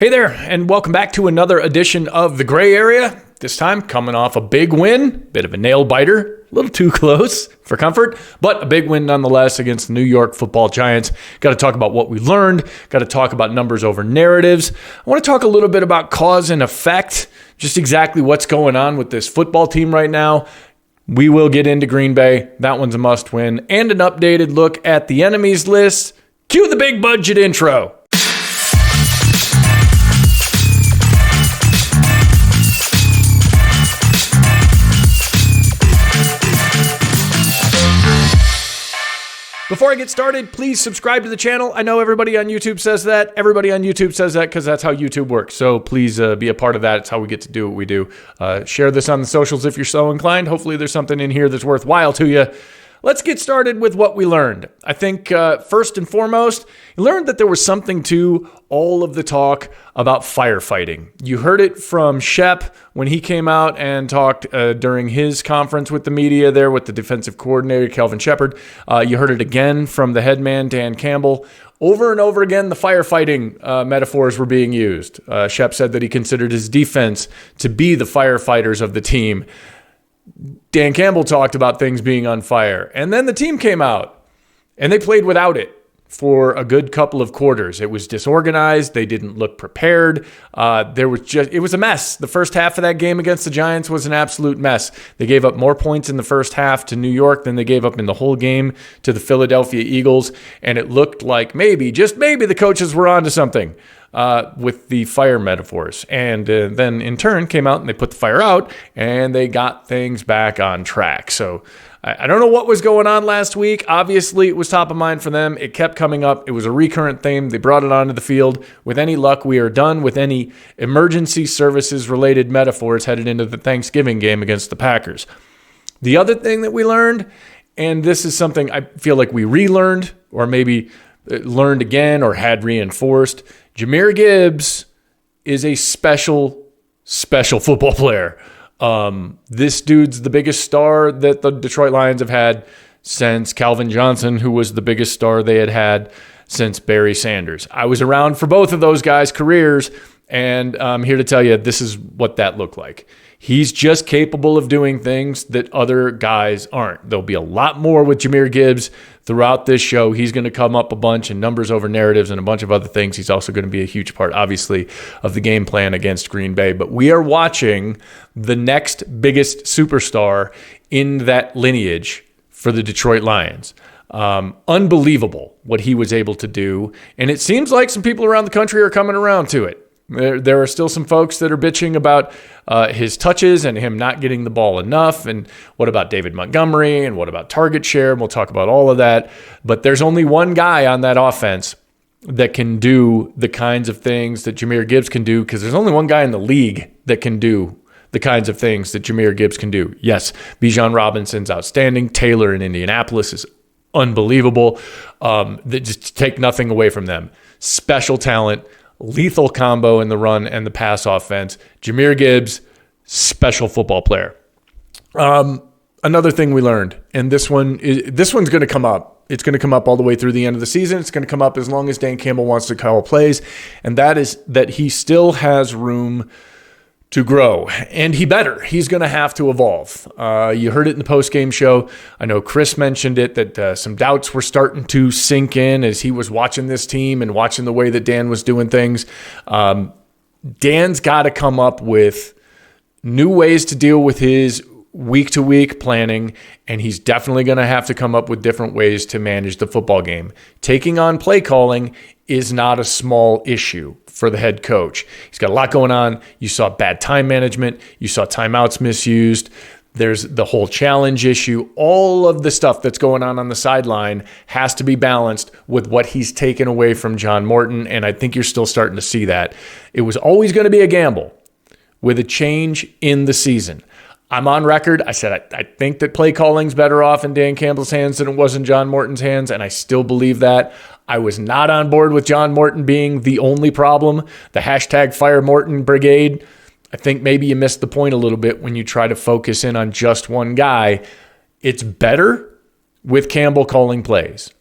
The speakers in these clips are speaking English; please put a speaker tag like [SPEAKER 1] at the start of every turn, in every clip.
[SPEAKER 1] Hey there, and welcome back to another edition of The Gray Area. This time coming off a big win, bit of a nail biter, a little too close for comfort, but a big win nonetheless against the New York Football Giants. Got to talk about what we learned, got to talk about numbers over narratives. I want to talk a little bit about cause and effect, just exactly what's going on with this football team right now. We will get into Green Bay. That one's a must win. And an updated look at the enemies list. Cue the big budget intro. Before I get started, please subscribe to the channel. I know everybody on YouTube says that. Everybody on YouTube says that because that's how YouTube works. So please be a part of that. It's how we get to do what we do. Share this on the socials if you're so inclined. Hopefully there's something in here that's worthwhile to you. Let's get started with what we learned. I think first and foremost, you learned that there was something to all of the talk about firefighting. You heard it from Shep when he came out and talked during his conference with the media there with the defensive coordinator, Kelvin Shepherd. You heard it again from the head man, Dan Campbell. Over and over again, the firefighting metaphors were being used. Shep said that he considered his defense to be the firefighters of the team. Dan Campbell talked about things being on fire. And then the team came out and they played without it for a good couple of quarters. It was disorganized. They didn't look prepared. It was a mess. The first half of that game against the Giants was an absolute mess. They gave up more points in the first half to New York than they gave up in the whole game to the Philadelphia Eagles. And it looked like maybe, just maybe, the coaches were onto something with the fire metaphors. And then in turn came out and they put the fire out and they got things back on track. So I don't know what was going on last week. Obviously, it was top of mind for them. It kept coming up. It was a recurrent theme. They brought it onto the field. With any luck, we are done with any emergency services related metaphors headed into the Thanksgiving game against the Packers. The other thing that we learned, and this is something I feel like we relearned or maybe learned again or had reinforced, Gibbs is a special football player. This dude's the biggest star that the Detroit Lions have had since Calvin Johnson, who was the biggest star they had since Barry Sanders. I was around for both of those guys' careers, and I'm here to tell you this is what that looked like. He's just capable of doing things that other guys aren't. There'll be a lot more with Gibbs throughout this show. He's going to come up a bunch in numbers over narratives and a bunch of other things. He's also going to be a huge part, obviously, of the game plan against Green Bay. But we are watching the next biggest superstar in that lineage for the Detroit Lions. Unbelievable what he was able to do. And it seems like some people around the country are coming around to it. There are still some folks that are bitching about his touches and him not getting the ball enough. And what about David Montgomery? And what about target share? And we'll talk about all of that. But there's only one guy on that offense that can do the kinds of things that Gibbs can do, because there's only one guy in the league that can do the kinds of things that Gibbs can do. Yes, Bijan Robinson's outstanding. Taylor in Indianapolis is unbelievable. That just take nothing away from them. Special talent. Lethal combo in the run and the pass offense. Gibbs, special football player. Another thing we learned, and this one's going to come up. It's going to come up all the way through the end of the season. It's going to come up as long as Dan Campbell wants to call plays, and that is that he still has room to grow, and he's going to have to evolve. You heard it in the post-game show. I know Chris mentioned it, that some doubts were starting to sink in as he was watching this team and watching the way that Dan was doing things. Dan's got to come up with new ways to deal with his week-to-week planning, and he's definitely going to have to come up with different ways to manage the football game. Taking on play calling is not a small issue for the head coach. He's got a lot going on. You saw bad time management. You saw timeouts misused. There's the whole challenge issue. All of the stuff that's going on the sideline has to be balanced with what he's taken away from John Morton, and I think you're still starting to see that. It was always going to be a gamble with a change in the season. I'm on record. I said I think that play calling's better off in Dan Campbell's hands than it was in John Morton's hands, and I still believe that. I was not on board with John Morton being the only problem. The hashtag Fire Morton Brigade. I think maybe you missed the point a little bit when you try to focus in on just one guy. It's better with Campbell calling plays.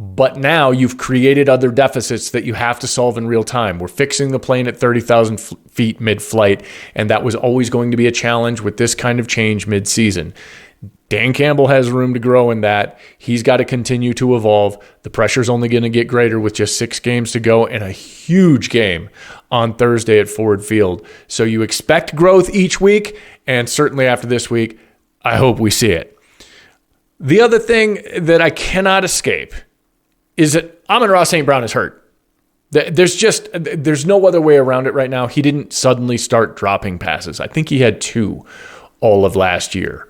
[SPEAKER 1] But now you've created other deficits that you have to solve in real time. We're fixing the plane at 30,000 feet mid-flight, and that was always going to be a challenge with this kind of change mid-season. Dan Campbell has room to grow in that. He's got to continue to evolve. The pressure's only going to get greater with just 6 games to go and a huge game on Thursday at Ford Field. So you expect growth each week, and certainly after this week, I hope we see it. The other thing that I cannot escape is that Amon-Ra St. Brown is hurt. There's no other way around it right now. He didn't suddenly start dropping passes. I think he had 2 all of last year.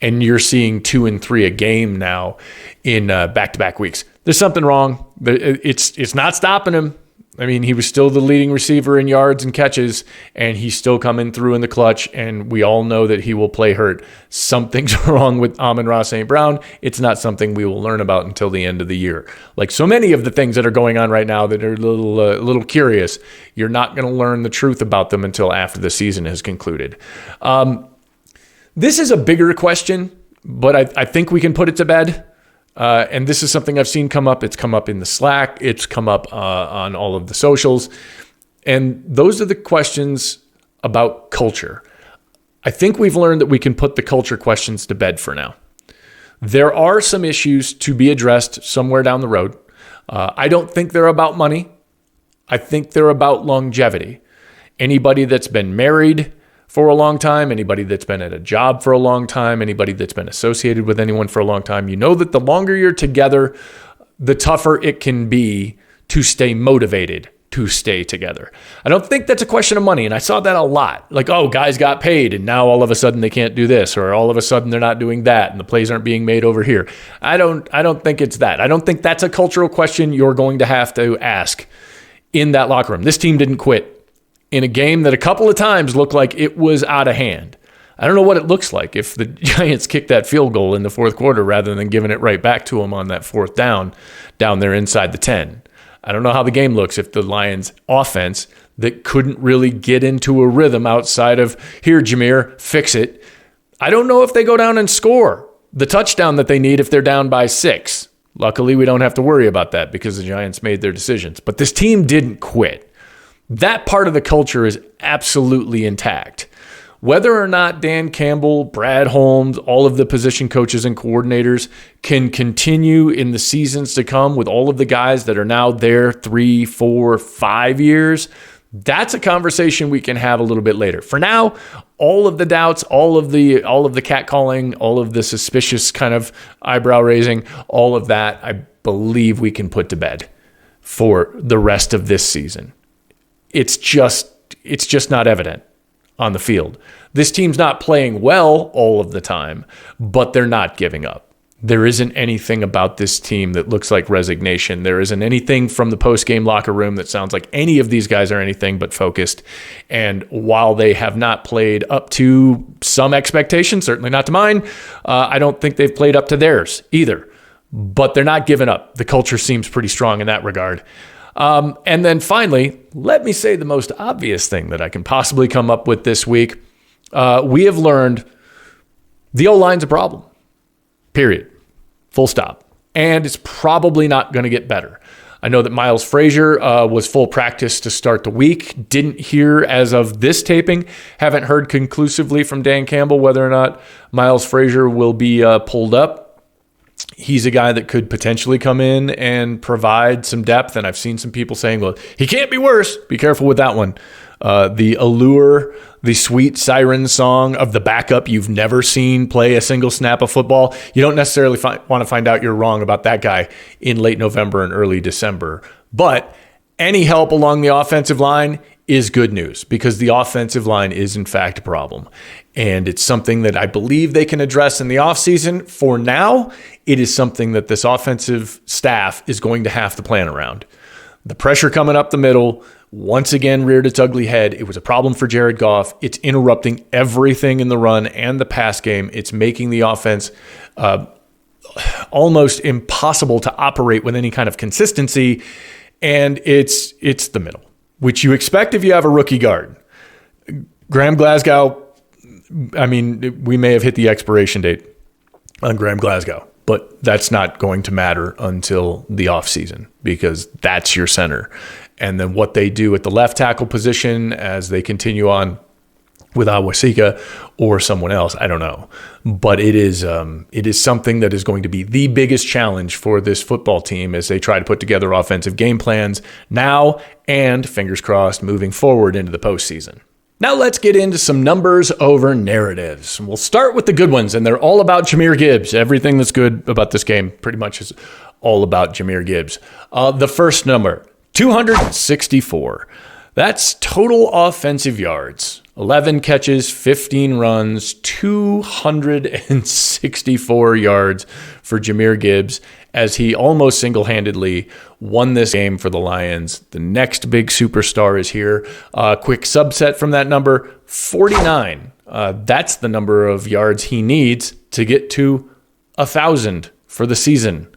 [SPEAKER 1] And you're seeing 2 and 3 a game now in back-to-back weeks. There's something wrong. It's not stopping him. I mean, he was still the leading receiver in yards and catches, and he's still coming through in the clutch, and we all know that he will play hurt. Something's wrong with Amon-Ra St. Brown. It's not something we will learn about until the end of the year. Like so many of the things that are going on right now that are a little curious, you're not going to learn the truth about them until after the season has concluded. This is a bigger question, but I think we can put it to bed. And this is something I've seen come up. It's come up in the Slack. It's come up on all of the socials. And those are the questions about culture. I think we've learned that we can put the culture questions to bed for now. There are some issues to be addressed somewhere down the road. I don't think they're about money. I think they're about longevity. Anybody that's been married for a long time, anybody that's been at a job for a long time, anybody that's been associated with anyone for a long time, you know that the longer you're together, the tougher it can be to stay motivated to stay together. I don't think that's a question of money, and I saw that a lot. Like, oh, guys got paid, and now all of a sudden they can't do this, or all of a sudden they're not doing that, and the plays aren't being made over here. I don't think it's that. I don't think that's a cultural question you're going to have to ask in that locker room. This team didn't quit in a game that a couple of times looked like it was out of hand. I don't know what it looks like if the Giants kick that field goal in the fourth quarter rather than giving it right back to them on that 4th down there inside the 10. I don't know how the game looks if the Lions offense that couldn't really get into a rhythm outside of, here, Jameer, fix it. I don't know if they go down and score the touchdown that they need if they're down by 6. Luckily, we don't have to worry about that because the Giants made their decisions. But this team didn't quit. That part of the culture is absolutely intact. Whether or not Dan Campbell, Brad Holmes, all of the position coaches and coordinators can continue in the seasons to come with all of the guys that are now there 3, 4, 5 years, that's a conversation we can have a little bit later. For now, all of the doubts, all of the catcalling, all of the suspicious kind of eyebrow raising, all of that, I believe we can put to bed for the rest of this season. It's just not evident on the field. This team's not playing well all of the time, but they're not giving up. There isn't anything about this team that looks like resignation. There isn't anything from the post-game locker room that sounds like any of these guys are anything but focused. And while they have not played up to some expectations, certainly not to mine, I don't think they've played up to theirs either. But they're not giving up. The culture seems pretty strong in that regard. And then finally, let me say the most obvious thing that I can possibly come up with this week. We have learned the O-line's a problem, period, full stop. And it's probably not going to get better. I know that Miles Frazier was full practice to start the week. Didn't hear as of this taping. Haven't heard conclusively from Dan Campbell whether or not Miles Frazier will be pulled up. He's a guy that could potentially come in and provide some depth. And I've seen some people saying, well, he can't be worse. Be careful with that one. The allure, the sweet siren song of the backup you've never seen play a single snap of football. You don't necessarily want to find out you're wrong about that guy in late November and early December. But any help along the offensive line is good news because the offensive line is in fact a problem. And it's something that I believe they can address in the offseason. For now, it is something that this offensive staff is going to have to plan around. The pressure coming up the middle, once again, reared its ugly head. It was a problem for Jared Goff. It's interrupting everything in the run and the pass game. It's making the offense almost impossible to operate with any kind of consistency. And it's the middle, which you expect if you have a rookie guard. Graham Glasgow, I mean, we may have hit the expiration date on Graham Glasgow. but that's not going to matter until the offseason because that's your center. And then what they do at the left tackle position as they continue on with Awasika or someone else, I don't know. But it is something that is going to be the biggest challenge for this football team as they try to put together offensive game plans now and, fingers crossed, moving forward into the postseason. Now let's get into some numbers over narratives. We'll start with the good ones, and they're all about Jahmyr Gibbs. Everything that's good about this game pretty much is all about Jahmyr Gibbs. The first number, 264. That's total offensive yards. 11 catches, 15 runs, 264 yards for Jahmyr Gibbs as he almost single-handedly won this game for the Lions. The next big superstar is here. Quick subset from that number, 49. That's the number of yards he needs to get to 1,000 for the season.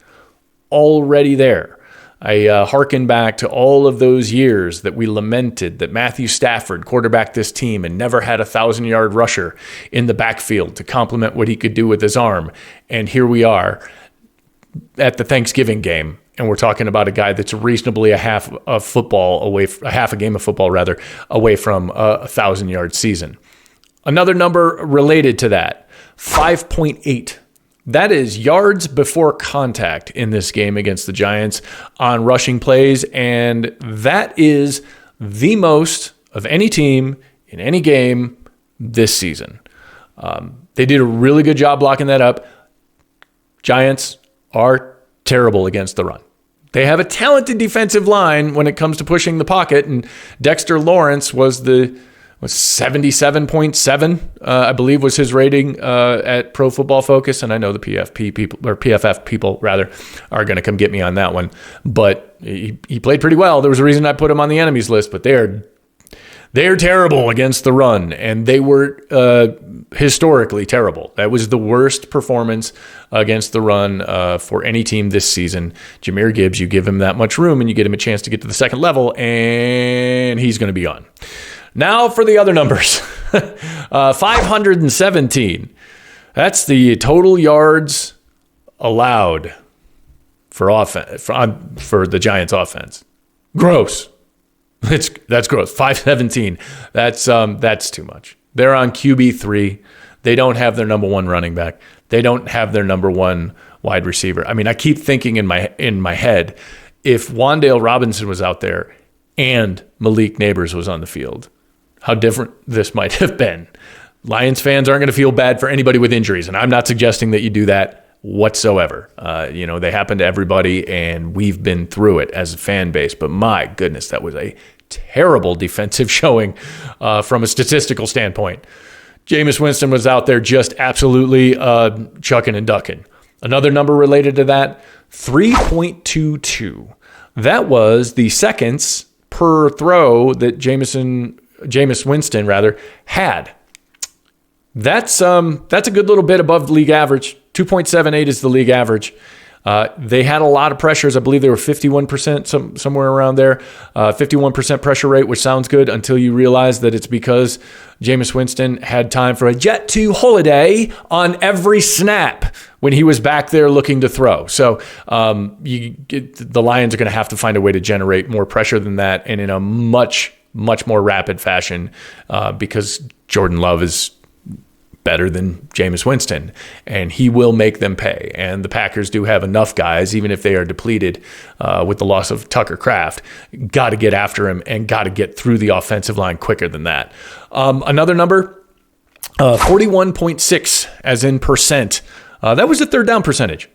[SPEAKER 1] Already there. I hearken back to all of those years that we lamented that Matthew Stafford quarterbacked this team and never had a 1,000-yard rusher in the backfield to complement what he could do with his arm. And here we are at the Thanksgiving game, and we're talking about a guy that's reasonably a half a game of football away from a 1,000-yard season. Another number related to that, 5.8. That is yards before contact in this game against the Giants on rushing plays, and that is the most of any team in any game this season. They did a really good job blocking that up. Giants are terrible against the run. They have a talented defensive line when it comes to pushing the pocket, and Dexter Lawrence was 77.7, I believe, was his rating at Pro Football Focus. And I know the PFF people are going to come get me on that one. But he played pretty well. There was a reason I put him on the enemies list. But they're terrible against the run, and they were historically terrible. That was the worst performance against the run for any team this season. Jahmyr Gibbs, you give him that much room, and you get him a chance to get to the second level, and he's going to be on. Now for the other numbers. 517. That's the total yards allowed for the Giants offense. Gross. That's gross. 517. That's too much. They're on QB3. They don't have their number one running back. They don't have their number one wide receiver. I mean, I keep thinking in my head, if Wan'Dale Robinson was out there and Malik Neighbors was on the field, how different this might have been. Lions fans aren't going to feel bad for anybody with injuries, and I'm not suggesting that you do that whatsoever. They happen to everybody, and we've been through it as a fan base. But my goodness, that was a terrible defensive showing from a statistical standpoint. Jameis Winston was out there just absolutely chucking and ducking. Another number related to that, 3.22. That was the seconds per throw that Jameis Winston had. That's a good little bit above league average. 2.78 is the league average. They had a lot of pressures. I believe they were 51%, somewhere around there. 51% pressure rate, which sounds good until you realize that it's because Jameis Winston had time for a jet to holiday on every snap when he was back there looking to throw. So the Lions are going to have to find a way to generate more pressure than that, and in a much more rapid fashion because Jordan Love is better than Jameis Winston, and he will make them pay. And the Packers do have enough guys, even if they are depleted with the loss of Tucker Kraft, got to get after him and got to get through the offensive line quicker than that. Another number, 41.6 as in percent. That was the third down percentage.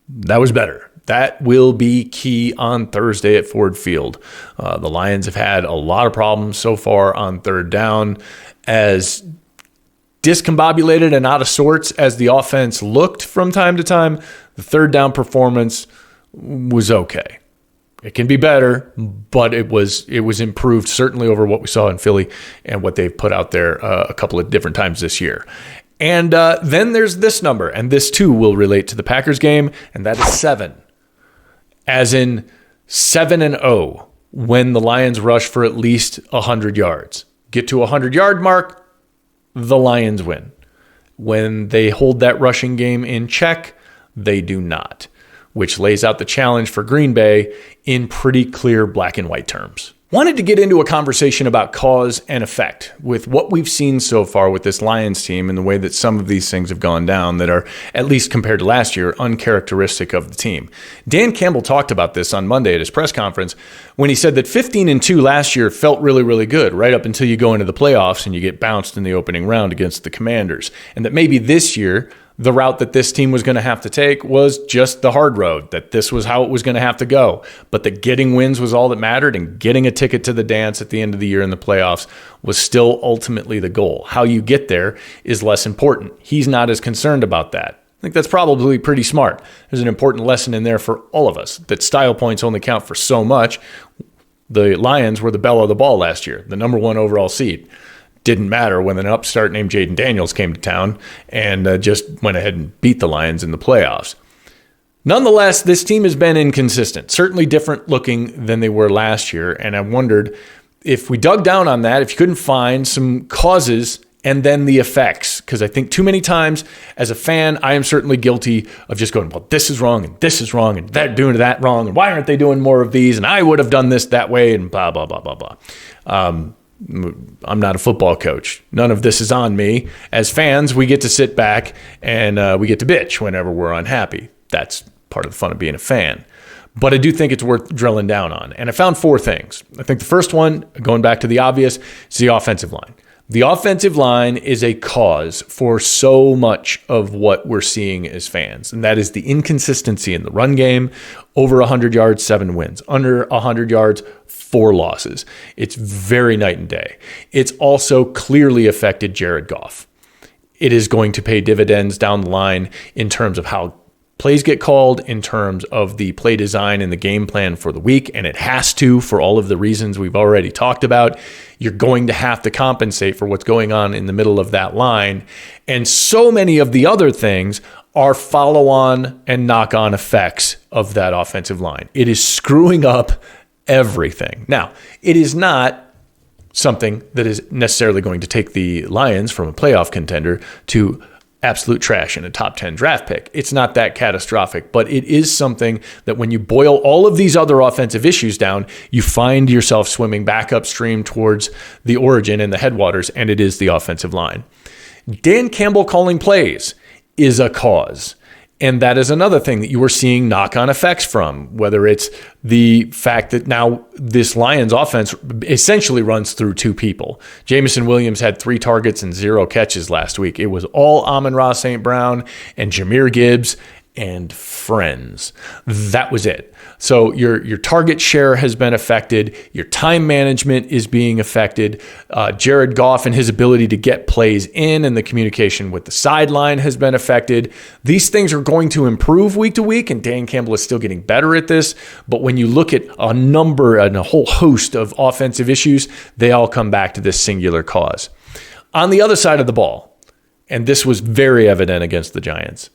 [SPEAKER 1] That was better. That will be key on Thursday at Ford Field. The Lions have had a lot of problems so far on third down. As discombobulated and out of sorts as the offense looked from time to time, the third down performance was okay. It can be better, but it was improved certainly over what we saw in Philly and what they've put out there a couple of different times this year. And then there's this number, and this too will relate to the Packers game, and that is 7. As in 7-0 when the Lions rush for at least 100 yards. Get to 100-yard mark, the Lions win. When they hold that rushing game in check, They do not, which lays out the challenge for Green Bay in pretty clear black and white terms. Wanted to get into a conversation about cause and effect with what we've seen so far with this Lions team and the way that some of these things have gone down that are, at least compared to last year, uncharacteristic of the team. Dan Campbell talked about this on Monday at his press conference when he said that 15-2 last year felt really, really good right up until you go into the playoffs and you get bounced in the opening round against the Commanders. And that maybe this year, the route that this team was going to have to take was just the hard road, that this was how it was going to have to go, but that getting wins was all that mattered, and getting a ticket to the dance at the end of the year in the playoffs was still ultimately the goal. How you get there is less important. He's not as concerned about that. I think that's probably pretty smart. There's an important lesson in there for all of us, that style points only count for so much. The Lions were the belle of the ball last year, the number 1 overall seed. Didn't matter when an upstart named Jaden Daniels came to town and just went ahead and beat the Lions in the playoffs. Nonetheless, this team has been inconsistent, certainly different looking than they were last year. And I wondered if we dug down on that, if you couldn't find some causes and then the effects. Because I think too many times as a fan, I am certainly guilty of just going, well, this is wrong and this is wrong and they're doing that wrong. And why aren't they doing more of these? And I would have done this that way and blah, blah, blah, blah, blah. I'm not a football coach. None of this is on me. As fans, we get to sit back and we get to bitch whenever we're unhappy. That's part of the fun of being a fan. But I do think it's worth drilling down on. And I found 4 things. I think the first one, going back to the obvious, is the offensive line. The offensive line is a cause for so much of what we're seeing as fans, and that is the inconsistency in the run game. Over 100 yards, 7 wins. Under 100 yards, 4 losses. It's very night and day. It's also clearly affected Jared Goff. It is going to pay dividends down the line in terms of how plays get called, in terms of the play design and the game plan for the week, and it has to for all of the reasons we've already talked about. You're going to have to compensate for what's going on in the middle of that line. And so many of the other things are follow-on and knock-on effects of that offensive line. It is screwing up everything. Now, it is not something that is necessarily going to take the Lions from a playoff contender to absolute trash and a top 10 draft pick. It's not that catastrophic, but it is something that when you boil all of these other offensive issues down, you find yourself swimming back upstream towards the origin and the headwaters, and it is the offensive line. Dan Campbell calling plays is a cause. And that is another thing that you are seeing knock-on effects from, whether it's the fact that now this Lions offense essentially runs through 2 people. Jamison Williams had 3 targets and 0 catches last week. It was all Amon St. Brown and Jahmyr Gibbs and friends. That was it. So your target share has been affected. Your time management is being affected. Jared Goff and his ability to get plays in and the communication with the sideline has been affected. These things are going to improve week to week, and Dan Campbell is still getting better at this. But when you look at a number and a whole host of offensive issues, they all come back to this singular cause. On the other side of the ball, and this was very evident against the Giants,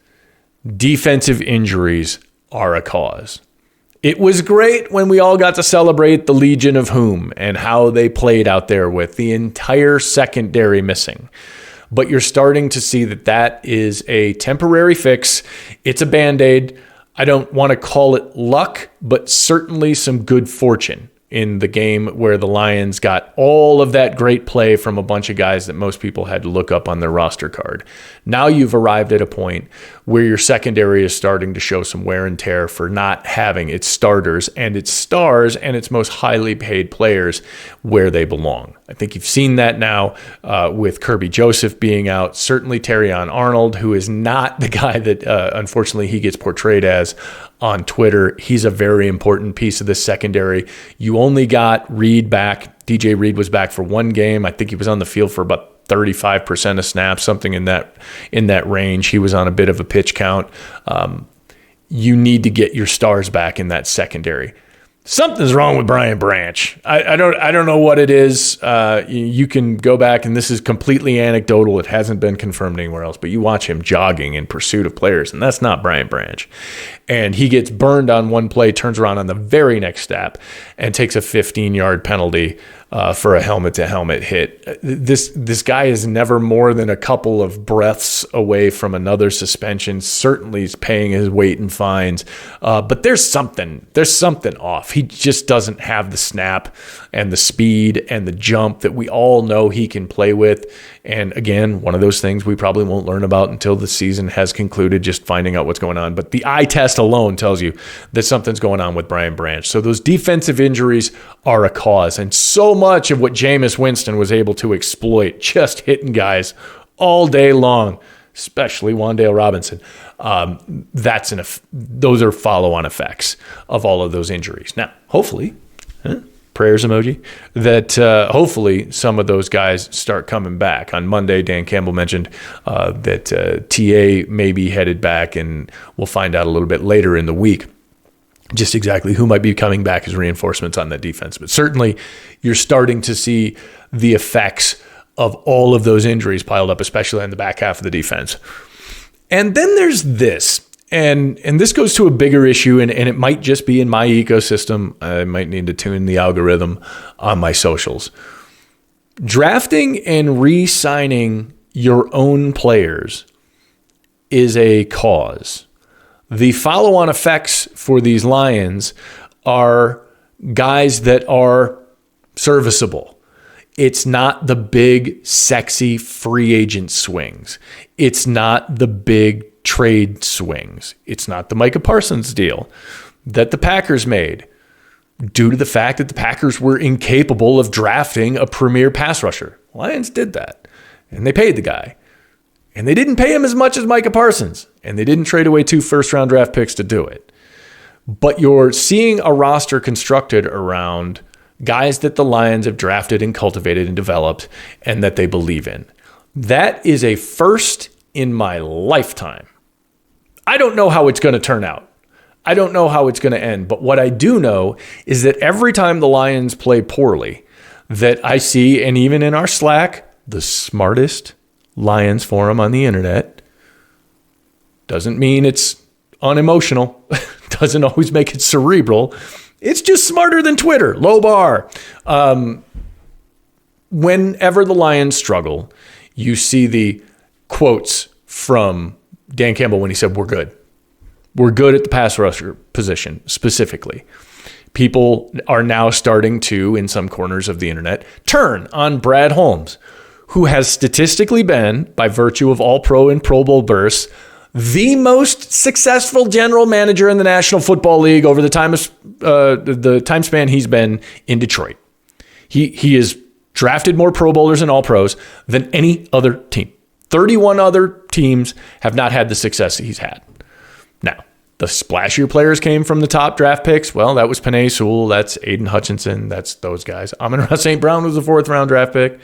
[SPEAKER 1] defensive injuries are a cause. It was great when we all got to celebrate the Legion of Whom and how they played out there with the entire secondary missing. But you're starting to see that that is a temporary fix. It's a Band-Aid. I don't want to call it luck, but certainly some good fortune in the game where the Lions got all of that great play from a bunch of guys that most people had to look up on their roster card. Now you've arrived at a point where your secondary is starting to show some wear and tear for not having its starters and its stars and its most highly paid players where they belong. I think you've seen that now with Kirby Joseph being out. Certainly Terrion Arnold, who is not the guy that unfortunately he gets portrayed as on Twitter. He's a very important piece of the secondary. You only got Reed back. DJ Reed was back for 1 game. I think he was on the field for about 35% of snaps, something in that range. He was on a bit of a pitch count. You need to get your stars back in that secondary. Something's wrong with Brian Branch. I don't know what it is. You can go back, and this is completely anecdotal. It hasn't been confirmed anywhere else, but you watch him jogging in pursuit of players, and that's not Brian Branch. And he gets burned on 1 play, turns around on the very next snap, and takes a 15-yard penalty for a helmet-to-helmet hit. This guy is never more than a couple of breaths away from another suspension. Certainly he's paying his weight in fines. But there's something off. He just doesn't have the snap and the speed and the jump that we all know he can play with. And again, one of those things we probably won't learn about until the season has concluded, just finding out what's going on. But the eye test alone tells you that something's going on with Brian Branch. So those defensive injuries are a cause. And so much of what Jameis Winston was able to exploit, just hitting guys all day long, especially Wan'Dale Robinson, those are follow-on effects of all of those injuries. Now, hopefully, prayers emoji, that hopefully some of those guys start coming back. On Monday, Dan Campbell mentioned that TA may be headed back, and we'll find out a little bit later in the week just exactly who might be coming back as reinforcements on that defense. But certainly you're starting to see the effects of all of those injuries piled up, especially in the back half of the defense. And then there's this. And this goes to a bigger issue, and it might just be in my ecosystem. I might need to tune the algorithm on my socials. Drafting and re-signing your own players is a cause. The follow-on effects for these Lions are guys that are serviceable. It's not the big, sexy free agent swings. It's not the big trade swings. It's not the Micah Parsons deal that the Packers made due to the fact that the Packers were incapable of drafting a premier pass rusher. Lions did that, and they paid the guy. And they didn't pay him as much as Micah Parsons, and they didn't trade away 2 first-round draft picks to do it. But you're seeing a roster constructed around guys that the Lions have drafted and cultivated and developed and that they believe in. That is a first in my lifetime. I don't know how it's going to turn out. I don't know how it's going to end. But what I do know is that every time the Lions play poorly, that I see, and even in our Slack, the smartest Lions forum on the internet, doesn't mean it's unemotional, doesn't always make it cerebral. It's just smarter than Twitter, low bar. Whenever the Lions struggle, you see the quotes from Dan Campbell when he said, we're good. We're good at the pass rusher position specifically. People are now starting to, in some corners of the internet, turn on Brad Holmes, who has statistically been, by virtue of All-Pro and Pro Bowl bursts, the most successful general manager in the National Football League over the time span he's been in Detroit. He has drafted more Pro Bowlers and All-Pros than any other team. 31 other teams have not had the success he's had. Now, the splashier players came from the top draft picks. Well, that was Penei Sewell. That's Aiden Hutchinson. That's those guys. Amon-Ra St. Brown was a 4th-round draft pick.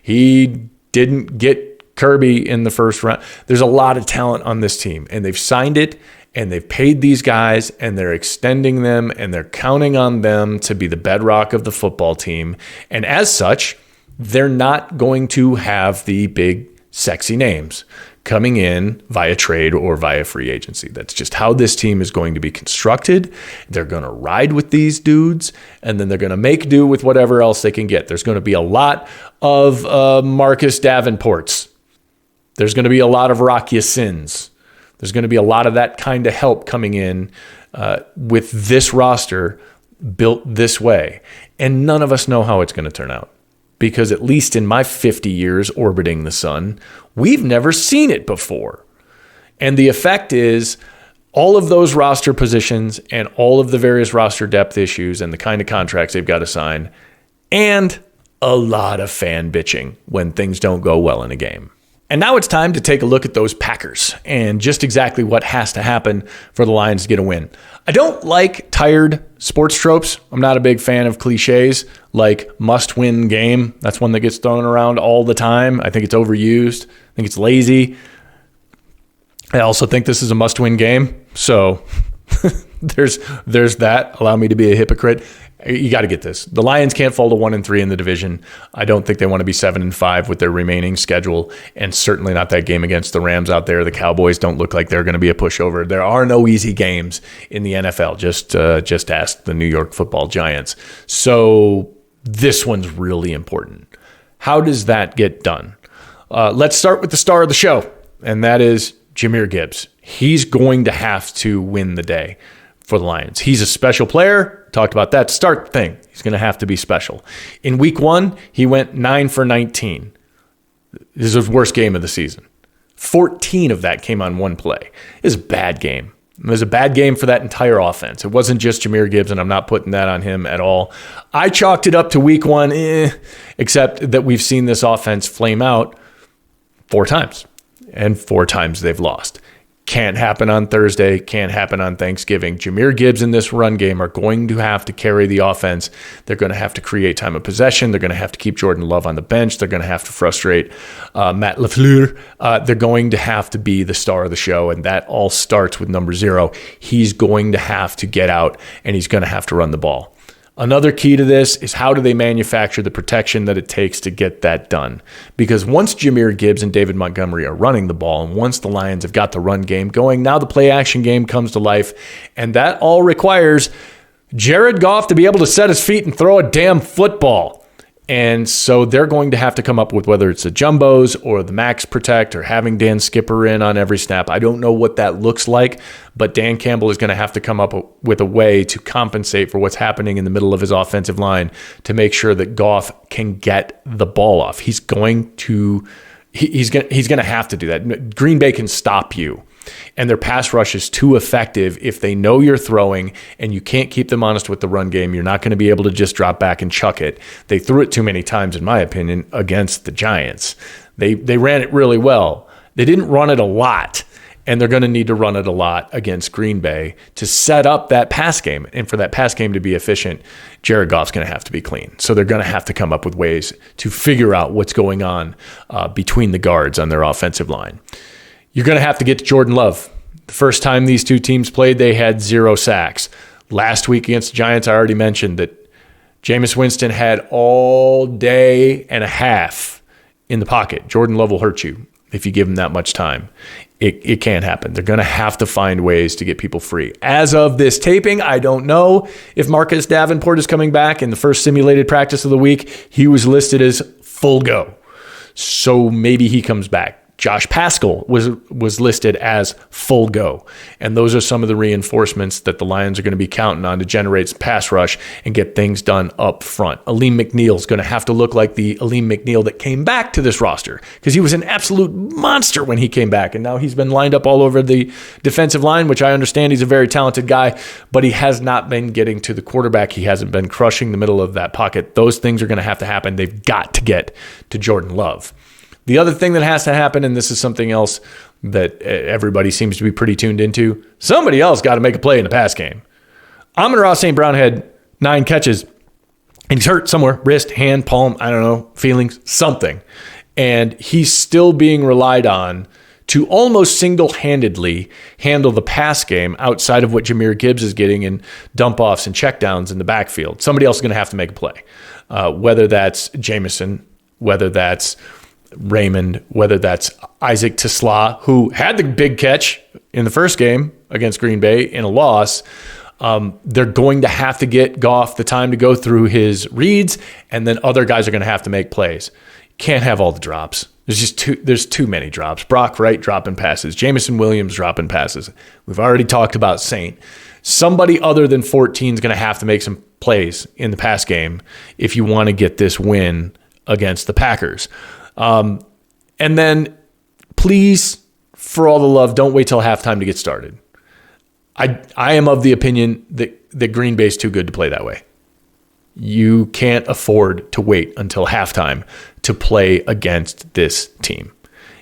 [SPEAKER 1] He didn't get Kirby in the 1st round. There's a lot of talent on this team, and they've signed it, and they've paid these guys, and they're extending them, and they're counting on them to be the bedrock of the football team. And as such, they're not going to have the big, sexy names coming in via trade or via free agency. That's just how this team is going to be constructed. They're going to ride with these dudes, and then they're going to make do with whatever else they can get. There's going to be a lot of Marcus Davenports. There's going to be a lot of Rock Ya-Sins. There's going to be a lot of that kind of help coming in with this roster built this way. And none of us know how it's going to turn out. Because at least in my 50 years orbiting the sun, we've never seen it before. And the effect is all of those roster positions and all of the various roster depth issues and the kind of contracts they've got to sign, and a lot of fan bitching when things don't go well in a game. And now it's time to take a look at those Packers and just exactly what has to happen for the Lions to get a win. I don't like tired sports tropes. I'm not a big fan of cliches like must-win game. That's one that gets thrown around all the time. I think it's overused. I think it's lazy. I also think this is a must-win game. So there's that. Allow me to be a hypocrite. You got to get this. The Lions can't fall to 1-3 in the division. I don't think they want to be 7-5 with their remaining schedule, and certainly not that game against the Rams out there. The Cowboys don't look like they're going to be a pushover. There are no easy games in the NFL. Just ask the New York Football Giants. So This one's really important. How does that get done? Let's start with the star of the show, and that is Jahmyr Gibbs. He's going to have to win the day for the Lions. He's a special player. Talked about that start thing. He's going to have to be special. In week 1, he went 9 for 19. This is his worst game of the season. 14 of that came on one play. It was a bad game. It was a bad game for that entire offense. It wasn't just Jahmyr Gibbs, and I'm not putting that on him at all. I chalked it up to week 1, except that we've seen this offense flame out 4 times, and 4 times they've lost. Can't happen on Thursday, can't happen on Thanksgiving. Jahmyr Gibbs in this run game are going to have to carry the offense. They're going to have to create time of possession. They're going to have to keep Jordan Love on the bench. They're going to have to frustrate Matt LaFleur. They're going to have to be the star of the show, and that all starts with number 0. He's going to have to get out, and he's going to have to run the ball. Another key to this is how do they manufacture the protection that it takes to get that done? Because once Jahmyr Gibbs and David Montgomery are running the ball, and once the Lions have got the run game going, now the play-action game comes to life, and that all requires Jared Goff to be able to set his feet and throw a damn football. And so they're going to have to come up with whether it's the jumbos or the max protect or having Dan Skipper in on every snap. I don't know what that looks like, but Dan Campbell is going to have to come up with a way to compensate for what's happening in the middle of his offensive line to make sure that Goff can get the ball off. He's going to have to do that. Green Bay can stop you. And their pass rush is too effective if they know you're throwing and you can't keep them honest with the run game. You're not going to be able to just drop back and chuck it. They threw it too many times, in my opinion, against the Giants. They ran it really well. They didn't run it a lot, and they're going to need to run it a lot against Green Bay to set up that pass game. And for that pass game to be efficient, Jared Goff's going to have to be clean. So they're going to have to come up with ways to figure out what's going on between the guards on their offensive line. You're going to have to get to Jordan Love. The first time these two teams played, they had 0 sacks. Last week against the Giants, I already mentioned that Jameis Winston had all day and a half in the pocket. Jordan Love will hurt you if you give him that much time. It can't happen. They're going to have to find ways to get people free. As of this taping, I don't know if Marcus Davenport is coming back. In the first simulated practice of the week, he was listed as full go. So maybe he comes back. Josh Paschal was listed as full go. And those are some of the reinforcements that the Lions are going to be counting on to generate some pass rush and get things done up front. Aleem McNeil is going to have to look like the Aleem McNeil that came back to this roster because he was an absolute monster when he came back. And now he's been lined up all over the defensive line, which I understand he's a very talented guy, but he has not been getting to the quarterback. He hasn't been crushing the middle of that pocket. Those things are going to have to happen. They've got to get to Jordan Love. The other thing that has to happen, and this is something else that everybody seems to be pretty tuned into, somebody else got to make a play in the pass game. Amon-Ra St. Brown had 9 catches, and he's hurt somewhere, wrist, hand, palm, I don't know, feelings, something. And he's still being relied on to almost single-handedly handle the pass game outside of what Jahmyr Gibbs is getting in dump-offs and checkdowns in the backfield. Somebody else is going to have to make a play, whether that's Jameson, whether that's Raymond, whether that's Isaac Tisla, who had the big catch in the first game against Green Bay in a loss. They're going to have to get Goff the time to go through his reads, and then other guys are going to have to make plays. Can't have all the drops. There's too many drops. Brock Wright dropping passes. Jameson Williams dropping passes. We've already talked about Saint. Somebody other than 14 is going to have to make some plays in the pass game if you want to get this win against the Packers. And then please, for all the love, don't wait till halftime to get started. I am of the opinion that Green Bay is too good to play that way. You can't afford to wait until halftime to play against this team.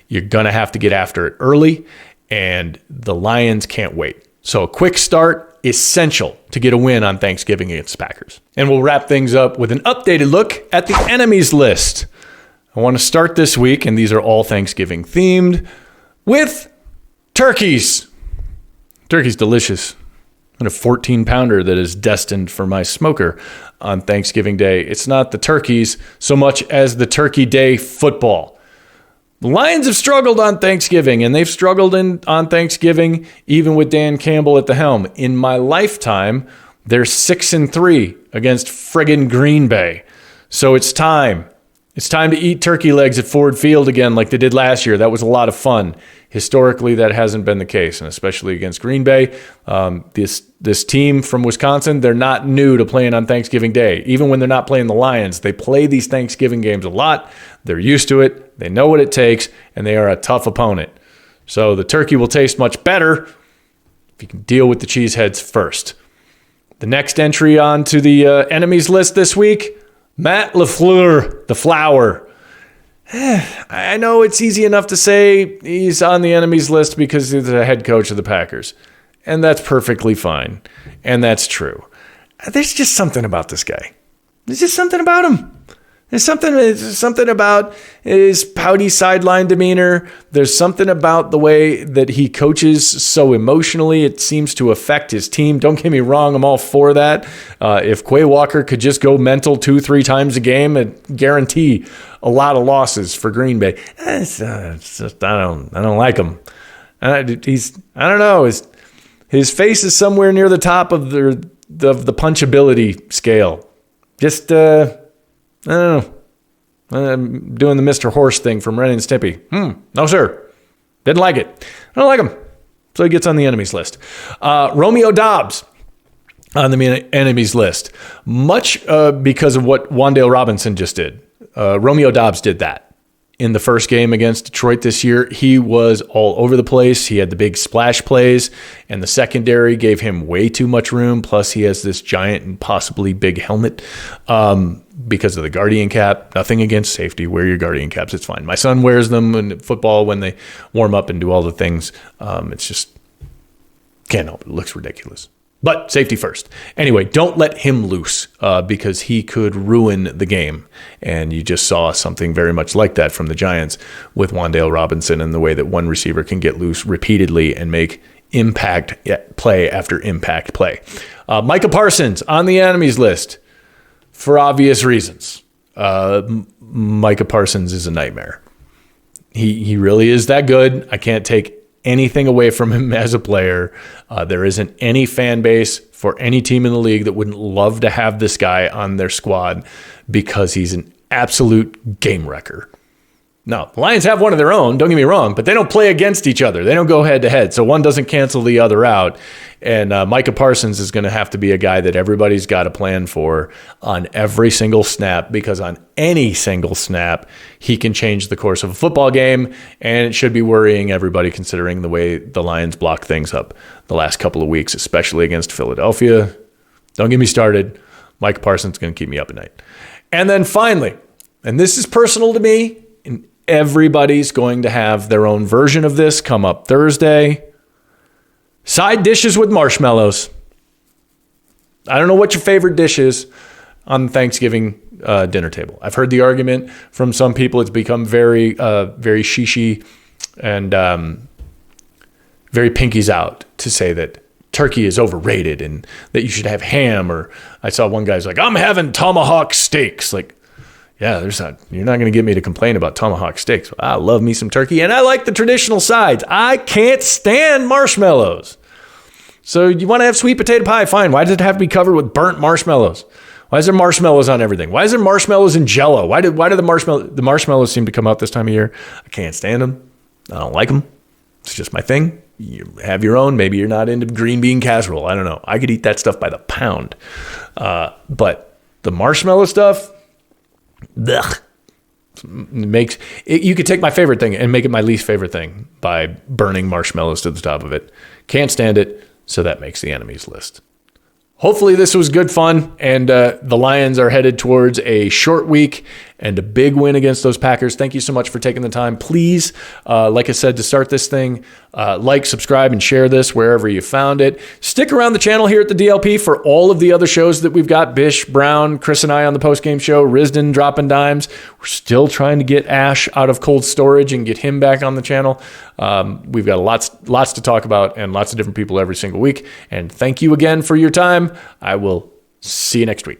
[SPEAKER 1] You're going to have to get after it early, and the Lions can't wait. So a quick start, essential to get a win on Thanksgiving against the Packers. And we'll wrap things up with an updated look at the enemies list. I want to start this week, and these are all Thanksgiving themed, with turkeys. Turkey's delicious. And a 14-pounder that is destined for my smoker on Thanksgiving Day. It's not the turkeys so much as the Turkey Day football. The Lions have struggled on Thanksgiving, and they've struggled on Thanksgiving even with Dan Campbell at the helm. In my lifetime, they're 6-3 against friggin' Green Bay. So it's time. It's time to eat turkey legs at Ford Field again like they did last year. That was a lot of fun. Historically, that hasn't been the case, and especially against Green Bay. This team from Wisconsin, they're not new to playing on Thanksgiving Day. Even when they're not playing the Lions, they play these Thanksgiving games a lot. They're used to it. They know what it takes, and they are a tough opponent. So the turkey will taste much better if you can deal with the cheeseheads first. The next entry onto the enemies list this week, Matt LaFleur, the Flower. I know it's easy enough to say he's on the enemies list because he's the head coach of the Packers. And that's perfectly fine. And that's true. There's just something about this guy. There's just something about him. There's something about his pouty sideline demeanor. There's something about the way that he coaches so emotionally. It seems to affect his team. Don't get me wrong. I'm all for that. If Quay Walker could just go mental 2-3 times a game, it guarantee a lot of losses for Green Bay. It's just, I don't like him. I don't know. His face is somewhere near the top of the punchability scale. Just, I don't know. I'm doing the Mr. Horse thing from Ren and Stimpy. No, sir. Didn't like it. I don't like him. So he gets on the enemies list. Romeo Doubs on the enemies list. Much because of what Wan'Dale Robinson just did. Romeo Doubs did that. In the first game against Detroit this year, he was all over the place. He had the big splash plays, and the secondary gave him way too much room. Plus, he has this giant and possibly big helmet because of the Guardian cap. Nothing against safety. Wear your Guardian caps. It's fine. My son wears them in football when they warm up and do all the things. It's just, can't help it. It looks ridiculous. But safety first. Anyway, don't let him loose because he could ruin the game. And you just saw something very much like that from the Giants with Wan'Dale Robinson and the way that one receiver can get loose repeatedly and make impact play after impact play. Micah Parsons on the enemies list for obvious reasons. Micah Parsons is a nightmare. He really is that good. I can't take anything away from him as a player. There isn't any fan base for any team in the league that wouldn't love to have this guy on their squad because he's an absolute game wrecker. Now, the Lions have one of their own, don't get me wrong, but they don't play against each other. They don't go head to head, so one doesn't cancel the other out. And Micah Parsons is going to have to be a guy that everybody's got a plan for on every single snap, because on any single snap, he can change the course of a football game, and it should be worrying everybody considering the way the Lions blocked things up the last couple of weeks, especially against Philadelphia. Don't get me started. Micah Parsons is going to keep me up at night. And then finally, and this is personal to me, and everybody's going to have their own version of this come up Thursday. Side dishes with marshmallows. I don't know what your favorite dish is on Thanksgiving dinner table. I've heard the argument from some people. It's become very shishi and very pinkies out to say that turkey is overrated and that you should have ham. Or I saw one guy's like, I'm having tomahawk steaks. Like, yeah, you're not going to get me to complain about tomahawk steaks. I love me some turkey, and I like the traditional sides. I can't stand marshmallows. So you want to have sweet potato pie? Fine. Why does it have to be covered with burnt marshmallows? Why is there marshmallows on everything? Why is there marshmallows in Jell-O? Why do the marshmallows seem to come out this time of year? I can't stand them. I don't like them. It's just my thing. You have your own. Maybe you're not into green bean casserole. I don't know. I could eat that stuff by the pound. But the marshmallow stuff, ugh. You could take my favorite thing and make it my least favorite thing by burning marshmallows to the top of it. Can't stand it, so that makes the enemies list. Hopefully this was good fun, and the Lions are headed towards a short week and a big win against those Packers. Thank you so much for taking the time. Please, like I said, to start this thing, like, subscribe, and share this wherever you found it. Stick around the channel here at the DLP for all of the other shows that we've got. Bish, Brown, Chris and I on the postgame show, Risden dropping dimes. We're still trying to get Ash out of cold storage and get him back on the channel. We've got lots to talk about and lots of different people every single week. And thank you again for your time. I will see you next week.